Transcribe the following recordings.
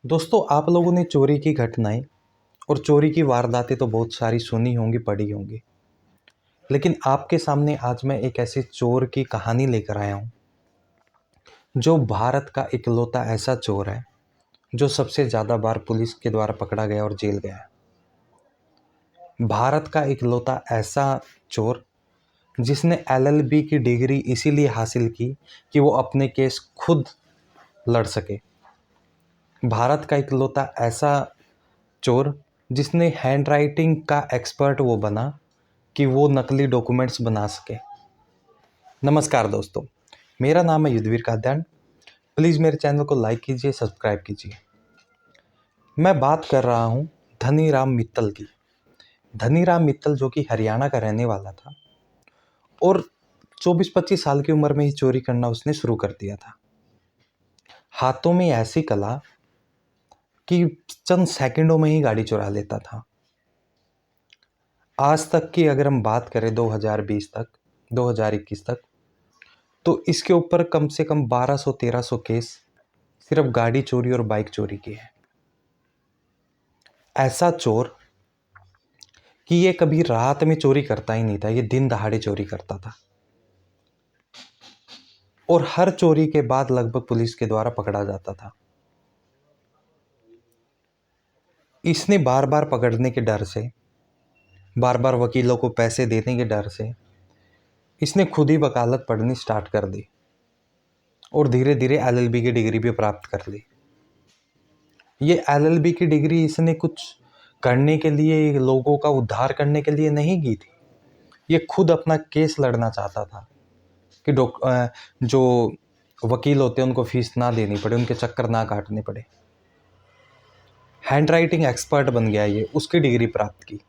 दोस्तों, आप लोगों ने चोरी की घटनाएं और चोरी की वारदातें तो बहुत सारी सुनी होंगी, पढ़ी होंगी। लेकिन आपके सामने आज मैं एक ऐसे चोर की कहानी लेकर आया हूं, जो भारत का इकलौता ऐसा चोर है जो सबसे ज़्यादा बार पुलिस के द्वारा पकड़ा गया और जेल गया है। भारत का इकलौता ऐसा चोर जिसने एलएलबी की डिग्री इसीलिए हासिल की कि वो अपने केस खुद लड़ सके। भारत का इकलौता ऐसा चोर जिसने हैंड राइटिंग का एक्सपर्ट वो बना कि वो नकली डॉक्यूमेंट्स बना सके। नमस्कार दोस्तों, मेरा नाम है युद्धवीर कात्यायन। प्लीज़ मेरे चैनल को लाइक कीजिए, सब्सक्राइब कीजिए। मैं बात कर रहा हूँ धनीराम मित्तल की। धनीराम मित्तल जो कि हरियाणा का रहने वाला था और 24-25 साल की उम्र में ही चोरी करना उसने शुरू कर दिया था। हाथों में ऐसी कला कि चंद सेकंडों में ही गाड़ी चुरा लेता था। आज तक की अगर हम बात करें 2020 तक, 2021 तक, तो इसके ऊपर कम से कम 1200-1300 केस सिर्फ गाड़ी चोरी और बाइक चोरी के हैं। ऐसा चोर कि ये कभी रात में चोरी करता ही नहीं था, ये दिन दहाड़े चोरी करता था और हर चोरी के बाद लगभग पुलिस के द्वारा पकड़ा जाता था। इसने बार बार पकड़ने के डर से, बार बार वकीलों को पैसे देने के डर से इसने खुद ही वकालत पढ़नी स्टार्ट कर दी और धीरे धीरे एलएलबी की डिग्री भी प्राप्त कर ली। ये एलएलबी की डिग्री इसने कुछ करने के लिए, लोगों का उद्धार करने के लिए नहीं की थी। ये खुद अपना केस लड़ना चाहता था कि जो वकील होते हैं उनको फीस ना देनी पड़े, उनके चक्कर ना काटने पड़े। हैंड राइटिंग एक्सपर्ट बन गया ये, उसकी डिग्री प्राप्त की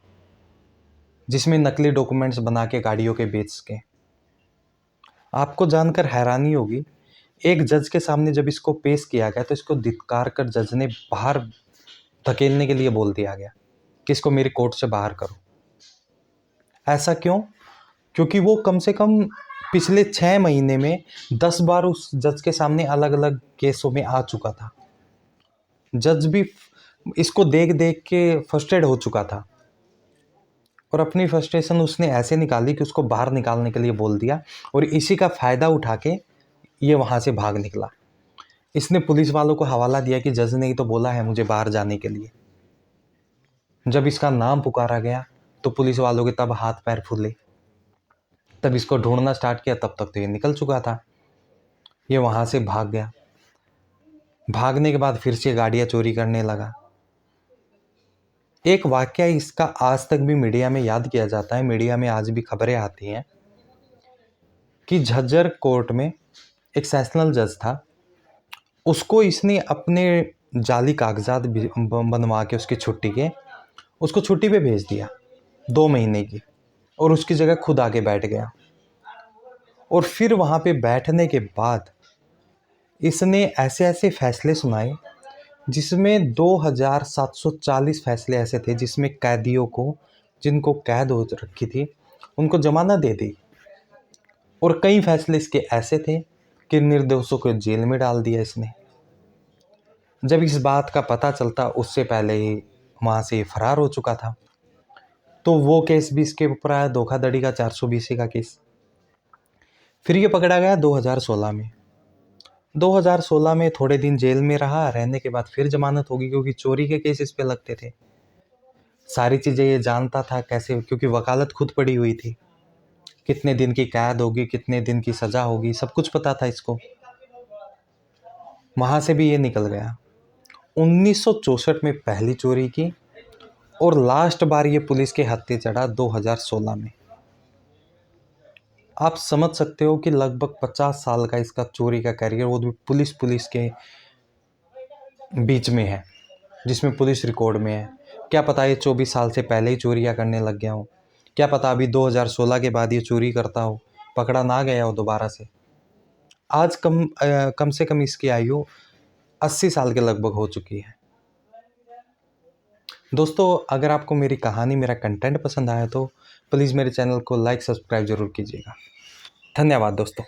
जिसमें नकली डॉक्यूमेंट्स बना के गाड़ियों के बेच सके। आपको जानकर हैरानी होगी, एक जज के सामने जब इसको पेश किया गया तो इसको धिक्कार कर जज ने बाहर धकेलने के लिए बोल दिया गया कि इसको मेरी कोर्ट से बाहर करो। ऐसा क्यों? क्योंकि वो कम से कम पिछले 6 महीने में 10 बार उस जज के सामने अलग अलग केसों में आ चुका था। जज भी इसको देख देख के फ्रस्ट्रेट हो चुका था और अपनी फ्रस्ट्रेशन उसने ऐसे निकाली कि उसको बाहर निकालने के लिए बोल दिया और इसी का फ़ायदा उठा के ये वहाँ से भाग निकला। इसने पुलिस वालों को हवाला दिया कि जज ने ही तो बोला है मुझे बाहर जाने के लिए। जब इसका नाम पुकारा गया तो पुलिस वालों के तब हाथ पैर फूले, तब इसको ढूंढना स्टार्ट किया। तब तक तो ये निकल चुका था, ये वहाँ से भाग गया। भागने के बाद फिर से गाड़ियाँ चोरी करने लगा। एक वाकया इसका आज तक भी मीडिया में याद किया जाता है, मीडिया में आज भी खबरें आती हैं कि झज्जर कोर्ट में एक सेशनल जज था, उसको इसने अपने जाली कागजात बनवा के उसकी छुट्टी के, उसको छुट्टी पे भेज दिया 2 महीने की, और उसकी जगह खुद आके बैठ गया। और फिर वहाँ पे बैठने के बाद इसने ऐसे ऐसे फैसले सुनाए जिसमें 2740 फैसले ऐसे थे जिसमें कैदियों को, जिनको कैद हो रखी थी, उनको जमानत दे दी। और कई फैसले इसके ऐसे थे कि निर्दोषों को जेल में डाल दिया इसने। जब इस बात का पता चलता उससे पहले ही वहाँ से फरार हो चुका था। तो वो केस भी इसके ऊपर आया, धोखाधड़ी का 420 का केस। फिर ये पकड़ा गया 2016 में। 2016 में थोड़े दिन जेल में रहा, रहने के बाद फिर जमानत होगी क्योंकि चोरी के केस इस पे लगते थे। सारी चीज़ें ये जानता था कैसे, क्योंकि वकालत खुद पड़ी हुई थी, कितने दिन की कैद होगी, कितने दिन की सज़ा होगी, सब कुछ पता था इसको। वहाँ से भी ये निकल गया। 1964 में पहली चोरी की और लास्ट बार ये पुलिस के हत्थे चढ़ा 2016 में। आप समझ सकते हो कि लगभग 50 साल का इसका चोरी का करियर, वो भी पुलिस के बीच में है, जिसमें पुलिस रिकॉर्ड में है। क्या पता ये 24 साल से पहले ही चोरियां करने लग गया हो, क्या पता अभी 2016 के बाद ये चोरी करता हो, पकड़ा ना गया हो दोबारा से। आज कम से कम इसकी आयु 80 साल के लगभग हो चुकी है। दोस्तों, अगर आपको मेरी कहानी, मेरा कंटेंट पसंद आया तो प्लीज़ मेरे चैनल को लाइक, सब्सक्राइब ज़रूर कीजिएगा। धन्यवाद दोस्तों।